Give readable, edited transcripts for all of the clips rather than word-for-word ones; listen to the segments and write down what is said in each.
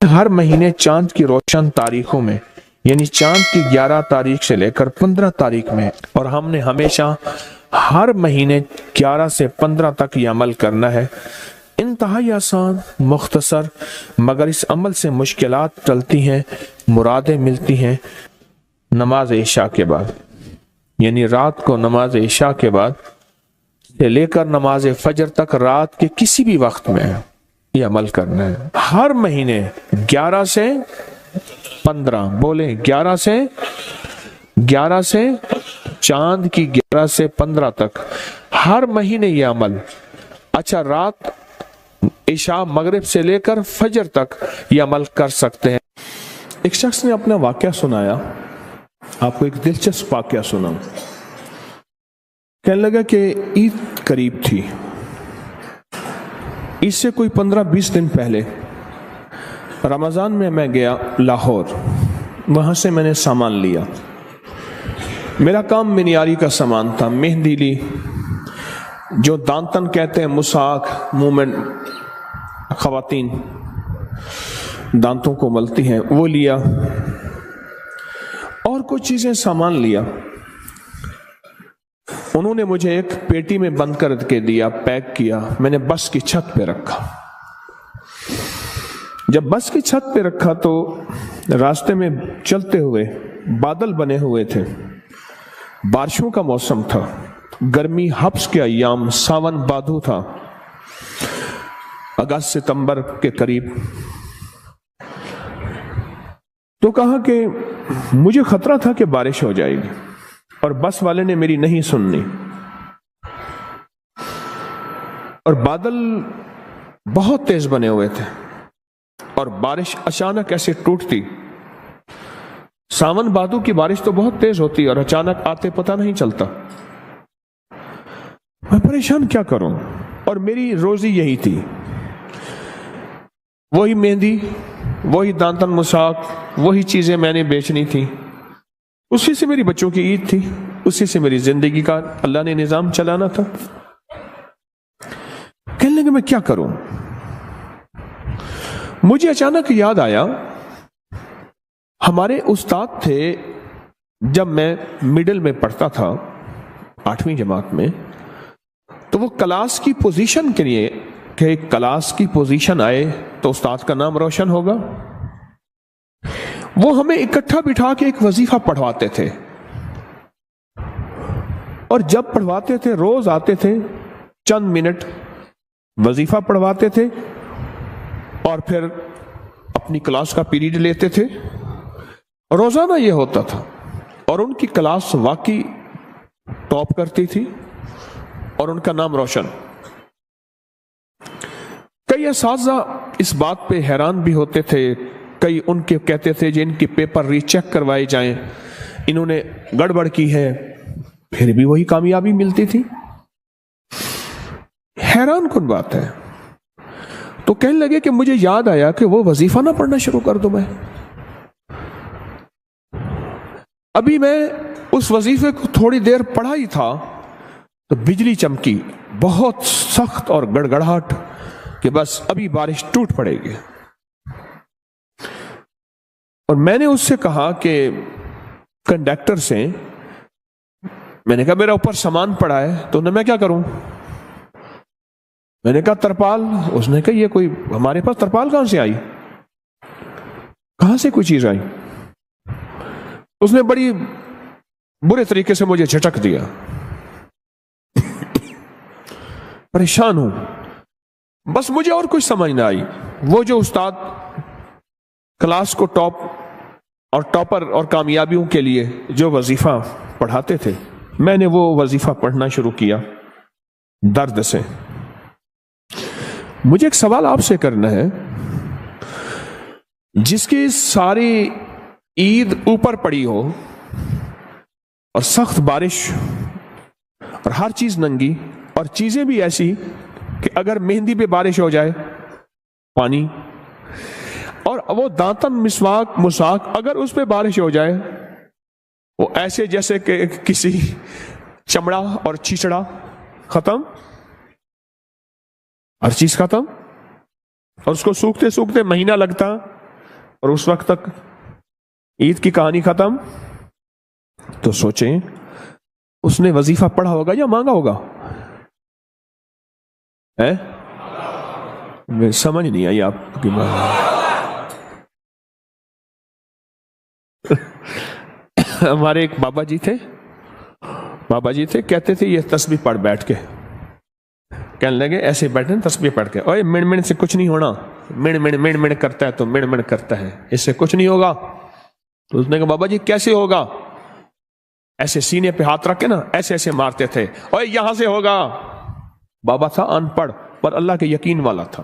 ہر مہینے چاند کی روشن تاریخوں میں، یعنی چاند کی 11 تاریخ سے لے کر 15 تاریخ میں، اور ہم نے ہمیشہ ہر مہینے 11 سے 15 تک یہ عمل کرنا ہے۔ انتہائی آسان، مختصر، مگر اس عمل سے مشکلات ٹلتی ہیں، مرادیں ملتی ہیں۔ نماز عشاء کے بعد، یعنی رات کو نماز عشاء کے بعد سے لے کر نماز فجر تک رات کے کسی بھی وقت میں یہ عمل کرنا ہے۔ ہر مہینے 11 سے 15، بولیں 11 سے چاند کی 11 سے 15 تک ہر مہینے یہ عمل۔ اچھا، رات عشاء مغرب سے لے کر فجر تک یہ عمل کر سکتے ہیں۔ ایک شخص نے اپنا واقعہ سنایا، آپ کو ایک دلچسپ واقعہ سناؤں۔ کہنے لگا کہ عید قریب تھی، عید سے کوئی 15-20 دن پہلے رمضان میں گیا لاہور، وہاں سے میں نے سامان لیا۔ میرا کام منیاری کا سامان تھا، مہندی لی، جو دانتن کہتے ہیں، مساک، منہ میں خواتین دانتوں کو ملتی ہیں، وہ لیا، اور کچھ چیزیں سامان لیا۔ انہوں نے مجھے ایک پیٹی میں بند کر کے دیا، پیک کیا، میں نے بس کی چھت پہ رکھا۔ جب بس کی چھت پہ رکھا تو راستے میں چلتے ہوئے بادل بنے ہوئے تھے، بارشوں کا موسم تھا، گرمی حبس کے ایام، ساون بادو تھا، اگست ستمبر کے قریب۔ تو کہا کہ مجھے خطرہ تھا کہ بارش ہو جائے گی، اور بس والے نے میری نہیں سننی، اور بادل بہت تیز بنے ہوئے تھے، اور بارش اچانک ایسے ٹوٹتی۔ ساون بادو کی بارش تو بہت تیز ہوتی اور اچانک آتے پتہ نہیں چلتا۔ میں پریشان کیا کروں، اور میری روزی یہی تھی، وہی مہندی، وہی دانتن مساک، وہی چیزیں میں نے بیچنی تھی، اسی سے میری بچوں کی عید تھی، اسی سے میری زندگی کا اللہ نے نظام چلانا تھا۔ کہنے لگے میں کیا کروں؟ مجھے اچانک یاد آیا، ہمارے استاد تھے جب میں مڈل میں پڑھتا تھا، 8ویں جماعت میں، تو وہ کلاس کی پوزیشن کے لیے کہ کلاس کی پوزیشن آئے تو استاد کا نام روشن ہوگا، وہ ہمیں اکٹھا بٹھا کے ایک وظیفہ پڑھواتے تھے، اور جب پڑھواتے تھے روز آتے تھے، چند منٹ وظیفہ پڑھواتے تھے، اور پھر اپنی کلاس کا پیریڈ لیتے تھے۔ روزانہ یہ ہوتا تھا، اور ان کی کلاس واقعی ٹاپ کرتی تھی، اور ان کا نام روشن۔ کئی اساتذہ اس بات پہ حیران بھی ہوتے تھے، کئی ان کے کہتے تھے جن کی پیپر ری چیک کروائے جائیں، انہوں نے گڑبڑ کی ہے، پھر بھی وہی کامیابی ملتی تھی۔ حیران کن بات ہے۔ تو کہنے لگے کہ مجھے یاد آیا کہ وہ وظیفہ نہ پڑھنا شروع کر دوں میں۔ ابھی میں اس وظیفے کو تھوڑی دیر پڑھا ہی تھا تو بجلی چمکی، بہت سخت اور گڑگڑاہٹ، کہ بس ابھی بارش ٹوٹ پڑے گی۔ اور میں نے اس سے کہا کہ کنڈکٹر سے، میں نے کہا میرا اوپر سامان پڑا ہے، تو میں کیا کروں؟ میں نے کہا ترپال۔ اس نے کہا یہ کوئی ہمارے پاس ترپال کہاں سے آئی؟ کہاں سے کوئی چیز آئی؟ اس نے بڑی برے طریقے سے مجھے جھٹک دیا۔ پریشان ہوں، بس مجھے اور کچھ سمجھ نہ آئی۔ وہ جو استاد کلاس کو ٹاپ اور ٹاپر اور کامیابیوں کے لیے جو وظیفہ پڑھاتے تھے، میں نے وہ وظیفہ پڑھنا شروع کیا درد سے۔ مجھے ایک سوال آپ سے کرنا ہے، جس کی ساری عید اوپر پڑی ہو اور سخت بارش اور ہر چیز ننگی اور چیزیں بھی ایسی کہ اگر مہندی پہ بارش ہو جائے پانی، اور وہ دانتن مسواک مساک اگر اس پہ بارش ہو جائے وہ ایسے جیسے کہ کسی چمڑا اور چھچڑا، ختم، ہر چیز ختم، اور اس کو سوکھتے سوکھتے مہینہ لگتا، اور اس وقت تک عید کی کہانی ختم. تو سوچیں اس نے وظیفہ پڑھا ہوگا یا مانگا ہوگا؟ سمجھ نہیں آئی آپ کی بات. ہمارے ایک بابا جی تھے کہتے تھے یہ تسبیح پڑھ بیٹھ کے. کہنے لگے ایسے بیٹھے تسبیح پڑھ کے، اوے مڑ مڑ سے کچھ نہیں ہونا، مڑ مڑ کرتا ہے تو مڑ کرتا ہے، اس سے کچھ نہیں ہوگا. تو اس نے کہا بابا جی کیسے ہوگا؟ ایسے سینے پہ ہاتھ رکھ کے نا ایسے مارتے تھے، اوے یہاں سے ہوگا. بابا تھا ان پڑھ پر اللہ کے یقین والا تھا.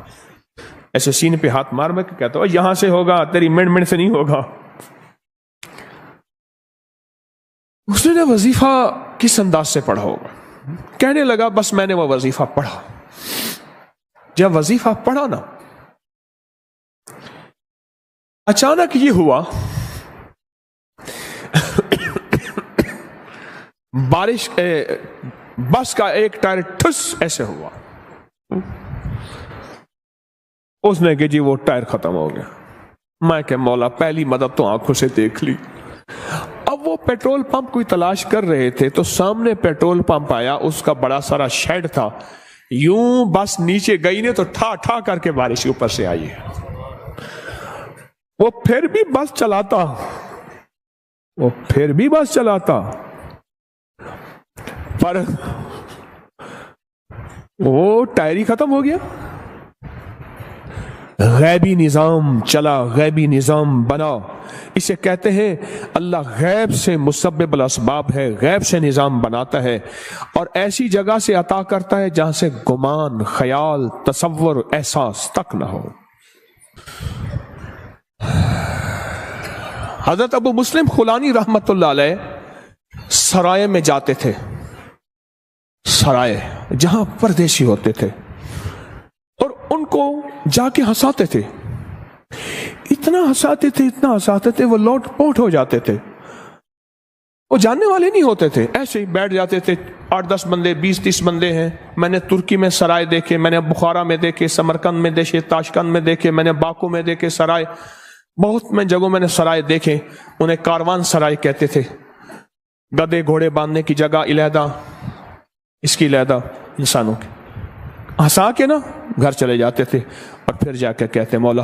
ایسے سینے پہ ہاتھ مار میں کہتا اوے یہاں سے ہوگا، تیری مڑ سے نہیں ہوگا. اس نے وظیفہ کس انداز سے پڑھا ہوگا؟ کہنے لگا بس میں نے وہ وظیفہ پڑھا. جب وظیفہ پڑھا نا اچانک یہ ہوا بارش بس کا ایک ٹائر ٹھس ایسے ہوا. اس نے کہ جی وہ ٹائر ختم ہو گیا. میں کہ مولا پہلی مدد تو آنکھوں سے دیکھ لی. اب وہ پیٹرول پمپ کوئی تلاش کر رہے تھے تو سامنے پیٹرول پمپ آیا، اس کا بڑا سارا شیڈ تھا. یوں بس نیچے گئی نے تو ٹھا کر کے بارش اوپر سے آئی. وہ پھر بھی بس چلاتا پر وہ ٹائر ہی ختم ہو گیا. غیبی نظام چلا، غیبی نظام بنا. اسے کہتے ہیں اللہ غیب سے مسبب الاسباب ہے، غیب سے نظام بناتا ہے اور ایسی جگہ سے عطا کرتا ہے جہاں سے گمان، خیال، تصور، احساس تک نہ ہو. حضرت ابو مسلم خولانی رحمت اللہ علیہ سرائے میں جاتے تھے، سرائے جہاں پردیسی ہوتے تھے، اور ان کو جا کے ہنساتے تھے. اتنا ہنساتے تھے وہ لوٹ پوٹ ہو جاتے تھے. وہ جاننے والے نہیں ہوتے تھے، ایسے ہی بیٹھ جاتے تھے. 8-10 بندے، 20-30 بندے ہیں. میں نے ترکی میں سرائے دیکھے، میں نے بخارا میں دیکھے، سمرقند میں دیکھے، تاشقند میں دیکھے، میں نے باکو میں دیکھے سرائے. بہت میں جگہوں میں نے سرائے دیکھے. انہیں کاروان سرائے کہتے تھے. گدے گھوڑے باندھنے کی جگہ علیحدہ، اس کی علیحدہ، انسانوں کی. ہنسا کے نا گھر چلے جاتے تھے اور پھر جا کے کہتے مولا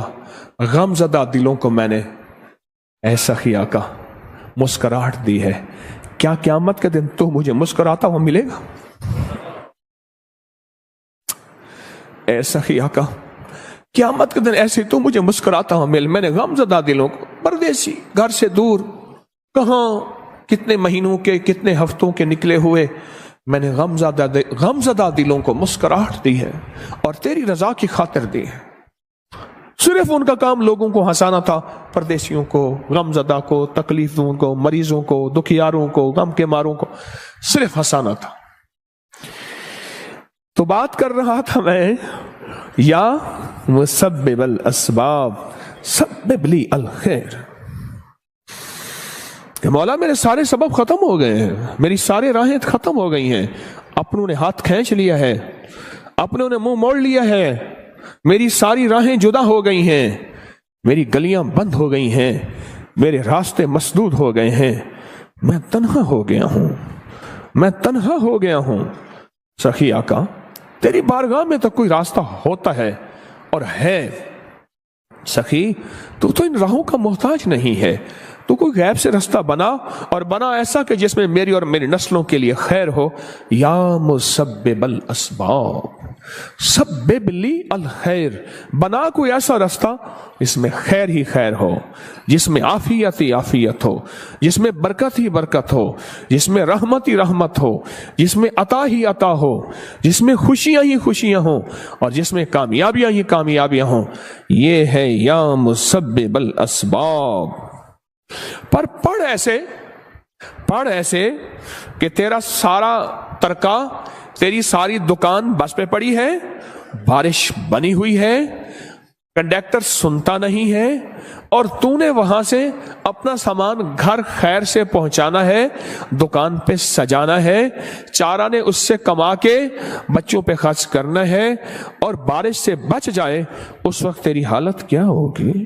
غم زدہ دلوں کو میں نے ایسا ہی آقا مسکراہٹ دی ہے، کیا قیامت کے دن تو مجھے مسکراتا ہوا ملے گا؟ ایسا ہی آقا قیامت کے دن ایسے تو مجھے مسکراتا ہوا مل. میں نے غم زدہ دلوں کو، پردیسی گھر سے دور، کہاں کتنے مہینوں کے کتنے ہفتوں کے نکلے ہوئے، میں نے غم زدہ دلوں کو مسکراہٹ دی ہے اور تیری رضا کی خاطر دی ہے. صرف ان کا کام لوگوں کو ہنسانا تھا، پردیسیوں کو، غم زدہ کو، تکلیفوں کو، مریضوں کو، دکھیاروں کو، غم کے ماروں کو صرف ہنسانا تھا. تو بات کر رہا تھا میں، یا مسبب الاسباب سبب لی الخیر، کہ مولا میرے سارے سبب ختم ہو گئے ہیں، میری سارے راہیں ختم ہو گئی ہیں، اپنوں نے ہاتھ کھینچ لیا ہے، اپنوں نے منہ موڑ لیا ہے، میری ساری راہیں جدا ہو گئی ہیں، میری گلیاں بند ہو گئی ہیں، میرے راستے مسدود ہو گئے ہیں، میں تنہا ہو گیا ہوں. سخی آقا تیری بارگاہ میں تو کوئی راستہ ہوتا ہے اور ہے. سخی تو ان راہوں کا محتاج نہیں ہے، تو کوئی غیب سے رستہ بنا، اور بنا ایسا کہ جس میں میری اور میری نسلوں کے لیے خیر ہو. یا مسبب الاسباب سبب لی الخیر، بنا کوئی ایسا رستہ جس میں خیر ہی خیر ہو، جس میں عافیت ہی عافیت ہو، جس میں برکت ہی برکت ہو، جس میں رحمت ہی رحمت ہو، جس میں عطا ہی عطا ہو، جس میں خوشیاں ہی خوشیاں ہوں، اور جس میں کامیابیاں ہی کامیابیاں ہوں. یہ ہے یا مسبب الاسباب. پر پڑھ ایسے کہ تیرا سارا ترکا، تیری ساری دکان بس پہ پڑی ہے، بارش بنی ہوئی ہے، کنڈکٹر سنتا نہیں ہے، اور تو نے وہاں سے اپنا سامان گھر خیر سے پہنچانا ہے، دکان پہ سجانا ہے، 4 آنے اس سے کما کے بچوں پہ خرچ کرنا ہے، اور بارش سے بچ جائے اس وقت تیری حالت کیا ہوگی؟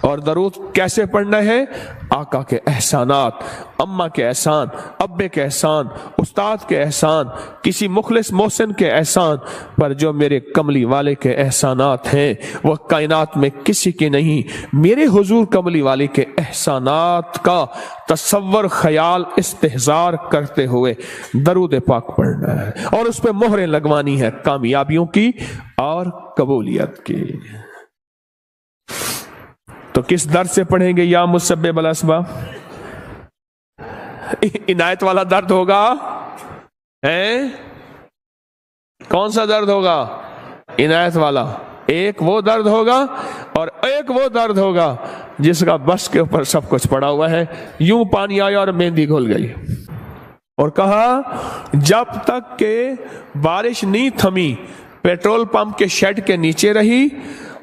اور درود کیسے پڑھنا ہے؟ آقا کے احسانات، اماں کے احسان، ابے کے احسان، استاد کے احسان، کسی مخلص محسن کے احسان پر جو میرے کملی والے کے احسانات ہیں وہ کائنات میں کسی کے نہیں۔ میرے حضور کملی والے کے احسانات کا تصور، خیال، استحضار کرتے ہوئے درود پاک پڑھنا ہے اور اس پہ مہریں لگوانی ہے کامیابیوں کی اور قبولیت کی۔ تو کس درد سے پڑھیں گے؟ یا مسبب الاسباب، عنایت والا درد ہوگا؟ کون سا درد ہوگا؟ عنایت والا۔ ایک وہ درد ہوگا اور ایک وہ درد ہوگا جس کا بس کے اوپر سب کچھ پڑا ہوا ہے۔ یوں پانی آیا اور مہندی گھل گئی، اور کہا جب تک کہ بارش نہیں تھمی پیٹرول پمپ کے شیڈ کے نیچے رہی،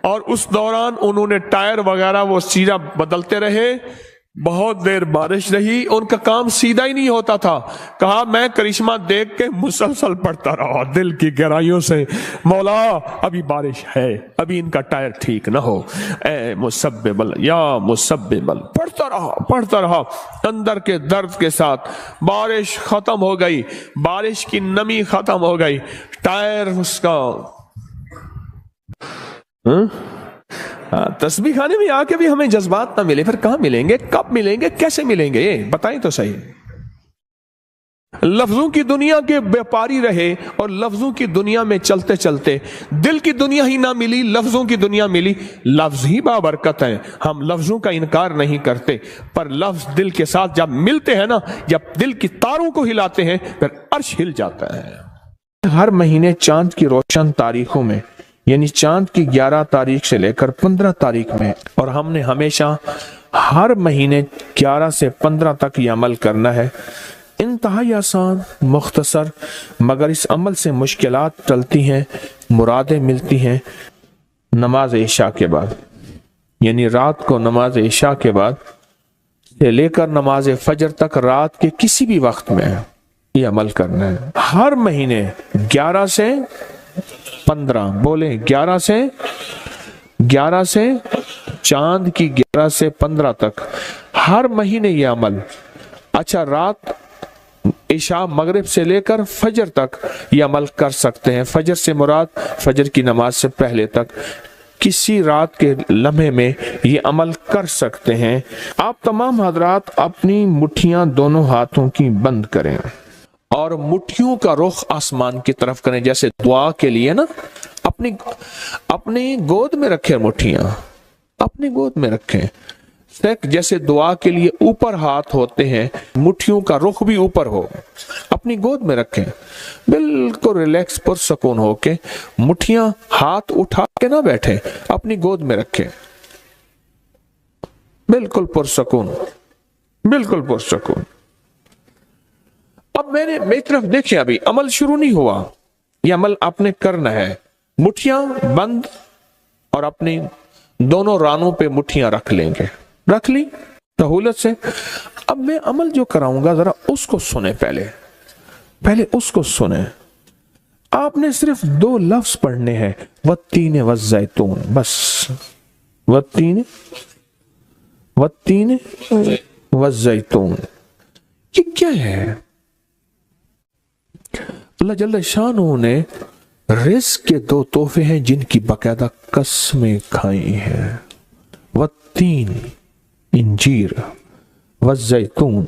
اور اس دوران انہوں نے ٹائر وغیرہ وہ سیدھا بدلتے رہے، بہت دیر بارش رہی، ان کا کام سیدھا ہی نہیں ہوتا تھا۔ کہا میں کرشمہ دیکھ کے مسلسل پڑھتا رہا دل کی گہرائیوں سے، مولا ابھی بارش ہے، ابھی ان کا ٹائر ٹھیک نہ ہو، اے مسبب یا مسبب، پڑھتا رہا اندر کے درد کے ساتھ۔ بارش ختم ہو گئی، بارش کی نمی ختم ہو گئی، ٹائر اس کا تسبیح خانے میں آ کے بھی ہمیں جذبات نہ ملے، پھر کہاں ملیں گے؟ کب ملیں گے؟ کیسے ملیں گے؟ بتائیں تو صحیح۔ لفظوں کی دنیا کے بیپاری رہے اور لفظوں کی دنیا میں چلتے چلتے دل کی دنیا ہی نہ ملی، لفظوں کی دنیا ملی۔ لفظ ہی بابرکت ہیں، ہم لفظوں کا انکار نہیں کرتے، پر لفظ دل کے ساتھ جب ملتے ہیں نا، جب دل کی تاروں کو ہلاتے ہیں پھر عرش ہل جاتا ہے۔ ہر مہینے چاند کی روشن تاریخوں میں، یعنی چاند کی 11 تاریخ سے لے کر 15 تاریخ میں، اور ہم نے ہمیشہ ہر مہینے 11 سے 15 تک یہ عمل کرنا ہے۔ انتہائی آسان، مختصر، مگر اس عمل سے مشکلات ٹلتی ہیں، مرادیں ملتی ہیں۔ نماز عشاء کے بعد، یعنی رات کو نماز عشاء کے بعد سے لے کر نماز فجر تک رات کے کسی بھی وقت میں یہ عمل کرنا ہے۔ ہر مہینے 11 سے 15، بولیں 11 سے چاند کی 11 سے 15 تک ہر مہینے یہ عمل۔ اچھا، رات عشاء مغرب سے لے کر فجر تک یہ عمل کر سکتے ہیں۔ فجر سے مراد فجر کی نماز سے پہلے تک کسی رات کے لمحے میں یہ عمل کر سکتے ہیں۔ آپ تمام حضرات اپنی مٹھیاں دونوں ہاتھوں کی بند کریں اور مٹھیوں کا رخ آسمان کی طرف کریں، جیسے دعا کے لیے نا اپنی گود میں رکھیں، مٹھیاں اپنی گود میں رکھیں، جیسے دعا کے لیے اوپر ہاتھ ہوتے ہیں، مٹھیوں کا رخ بھی اوپر ہو، اپنی گود میں رکھیں، بالکل ریلیکس پرسکون ہو کے، مٹھیاں ہاتھ اٹھا کے نہ بیٹھیں، اپنی گود میں رکھیں، بالکل پرسکون، بالکل پرسکون۔ اب میری طرف دیکھیں، ابھی عمل شروع نہیں ہوا، یہ عمل آپ نے کرنا ہے۔ مٹھیاں بند اور اپنی دونوں رانوں پہ مٹھیاں رکھ لیں گے، رکھ لی سہولت سے۔ اب میں عمل جو کراؤں گا ذرا اس کو سنیں، پہلے اس کو سنیں۔ آپ نے صرف 2 لفظ پڑھنے ہیں، والتین والزیتون، بس والتین والزیتون۔ یہ کیا ہے؟ اللہ جل شانہ نے رزق کے 2 تحفے ہیں جن کی باقاعدہ قسمیں کھائی ہیں، والتین انجیر، والزیتون،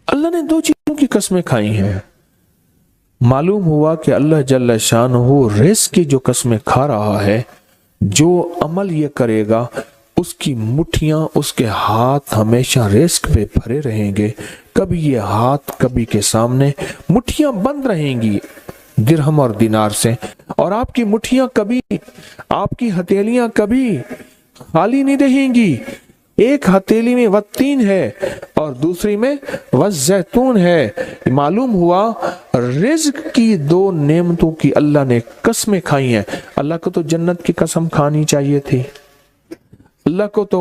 اللہ نے 2 چیزوں کی قسمیں کھائی ہیں۔ معلوم ہوا کہ اللہ جل شانہ رزق کی جو قسمیں کھا رہا ہے، جو عمل یہ کرے گا اس کی مٹھیاں، اس کے ہاتھ ہمیشہ رزق پہ بھرے رہیں گے۔ کبھی یہ ہاتھ کبھی کے سامنے مٹھیاں بند رہیں گی درہم اور دینار سے، اور آپ کی مٹھیاں کبھی، آپ کی ہتھیلیاں کبھی خالی نہیں رہیں گی۔ ایک ہتھیلی میں والتین ہے اور دوسری میں والزیتون ہے۔ معلوم ہوا رزق کی 2 نعمتوں کی اللہ نے قسمیں کھائی ہیں۔ اللہ کو تو جنت کی قسم کھانی چاہیے تھی، اللہ کو تو